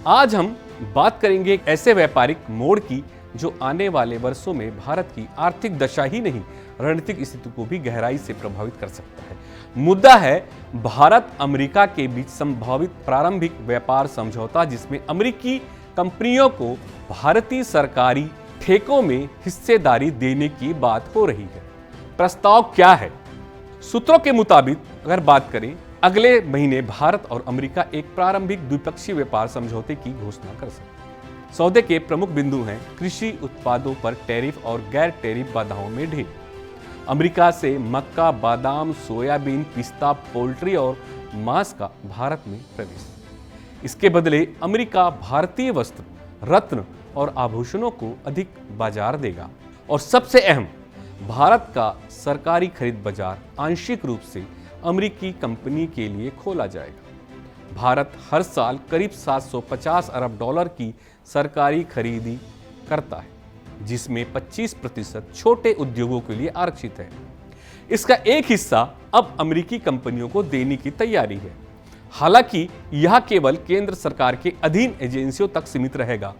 आज हम बात करेंगे एक ऐसे व्यापारिक मोड़ की जो आने वाले वर्षों में भारत की आर्थिक दशा ही नहीं, रणनीतिक स्थिति को भी गहराई से प्रभावित कर सकता है। मुद्दा है भारत अमेरिका के बीच संभावित प्रारंभिक व्यापार समझौता, जिसमें अमेरिकी कंपनियों को भारतीय सरकारी ठेकों में हिस्सेदारी देने की बात हो रही है। प्रस्ताव क्या है? सूत्रों के मुताबिक अगर बात करें, अगले महीने भारत और अमेरिका एक प्रारंभिक द्विपक्षीय व्यापार समझौते की घोषणा कर सकते हैं। सौदे के प्रमुख बिंदु हैं कृषि उत्पादों पर टैरिफ और गैर टैरिफ बाधाओं में ढील, अमेरिका से मक्का, बादाम, सोयाबीन, पिस्ता, पोल्ट्री और मांस का भारत में प्रवेश। इसके बदले अमेरिका भारतीय वस्त्र, रत्न और आभूषणों को अधिक बाजार देगा और सबसे अहम, भारत का सरकारी खरीद बाजार आंशिक रूप से अमेरिकी कंपनी के लिए खोला जाएगा। भारत हर साल करीब 750 अरब डॉलर की सरकारी खरीदी करता है, जिसमें 25% छोटे उद्योगों के लिए आरक्षित है। इसका एक हिस्सा अब अमेरिकी कंपनियों को देने की तैयारी है। हालांकि यह केवल केंद्र सरकार के अधीन एजेंसियों तक सीमित रहेगा।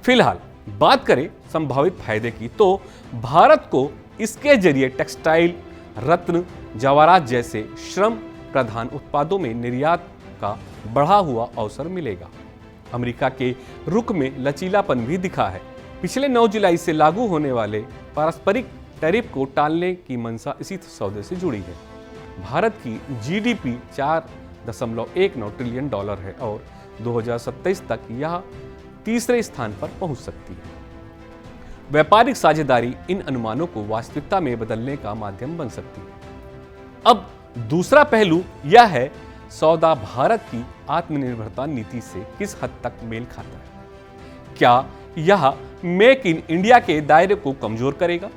फिलहाल बात करें संभावित फायदे की, तो भारत को इसके जरिए टेक्सटाइल, रत्न, जवाहरात जैसे श्रम प्रधान उत्पादों में निर्यात का बढ़ा हुआ अवसर मिलेगा। अमेरिका के रुख में लचीलापन भी दिखा है। पिछले 9 जुलाई से लागू होने वाले पारस्परिक टैरिफ को टालने की मंशा इसी सौदे से जुड़ी है। भारत की जीडीपी 4.19 ट्रिलियन डॉलर है और 2027 तक यह तीसरे स्थान पर पहुंच सकती है। व्यापारिक साझेदारी इन अनुमानों को वास्तविकता में बदलने का माध्यम बन सकती है। अब दूसरा पहलू यह है, सौदा भारत की आत्मनिर्भरता नीति से किस हद तक मेल खाता है। क्या यह मेक इन इंडिया के दायरे को कमजोर करेगा?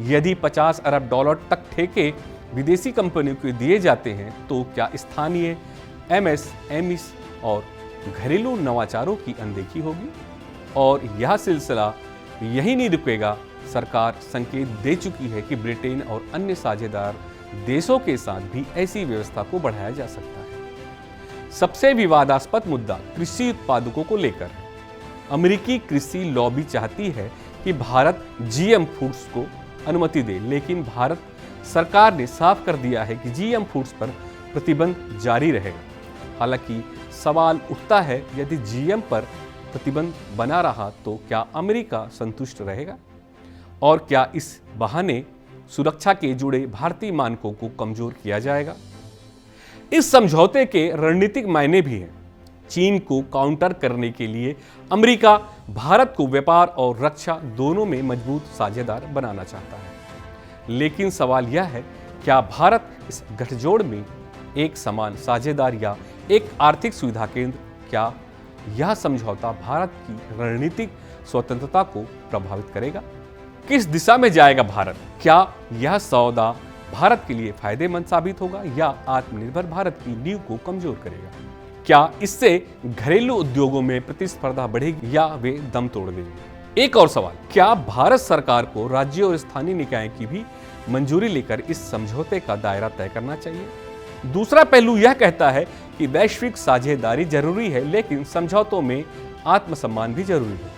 यदि 50 अरब डॉलर तक ठेके विदेशी कंपनियों को दिए जाते हैं, तो क्या स्थानीय एमएसएमईज और घरेलू नवाचारों की अनदेखी होगी? और यह सिलसिला यही नहीं रुकेगा। सरकार संकेत दे चुकी है कि ब्रिटेन और अन्य साझेदार देशों के साथ भी ऐसी व्यवस्था को बढ़ाया जा सकता है। सबसे विवादास्पद मुद्दा कृषि उत्पादकों को लेकर है। अमेरिकी कृषि लॉबी चाहती है कि भारत जीएम फूड्स को अनुमति दे, लेकिन भारत सरकार ने साफ कर दिया है कि जीएम फूड्स पर प्रतिबंध जारी रहेगा। हालांकि सवाल उठता है, यदि जीएम पर प्रतिबंध बना रहा तो क्या अमेरिका संतुष्ट रहेगा? और क्या इस बहाने सुरक्षा के जुड़े भारतीय मानकों को कमजोर किया जाएगा? इस समझौते के रणनीतिक मायने भी हैं। चीन को काउंटर करने के लिए अमेरिका भारत को व्यापार और रक्षा दोनों में मजबूत साझेदार बनाना चाहता है। लेकिन सवाल यह है, क्या भारत इस गठजोड़ में एक समान साझेदार या एक आर्थिक सुविधा केंद्र? क्या यह समझौता भारत की रणनीतिक स्वतंत्रता को प्रभावित करेगा? किस दिशा में जाएगा भारत? क्या यह सौदा भारत के लिए फायदेमंद साबित होगा या आत्मनिर्भर भारत की नींव को कमजोर करेगा? क्या इससे घरेलू उद्योगों में प्रतिस्पर्धा बढ़ेगी या वे दम तोड़ देंगे? एक और सवाल, क्या भारत सरकार को राज्यों और स्थानीय निकायों की भी मंजूरी लेकर इस समझौते का दायरा तय करना चाहिए? दूसरा पहलू यह कहता है कि वैश्विक साझेदारी जरूरी है, लेकिन समझौतों में आत्मसम्मान भी जरूरी है।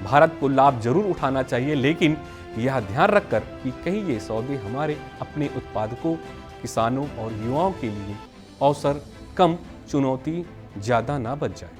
भारत को लाभ जरूर उठाना चाहिए, लेकिन यह ध्यान रखकर कि कहीं ये सौदे हमारे अपने उत्पादकों, किसानों और युवाओं के लिए अवसर कम, चुनौती ज्यादा ना बन जाए।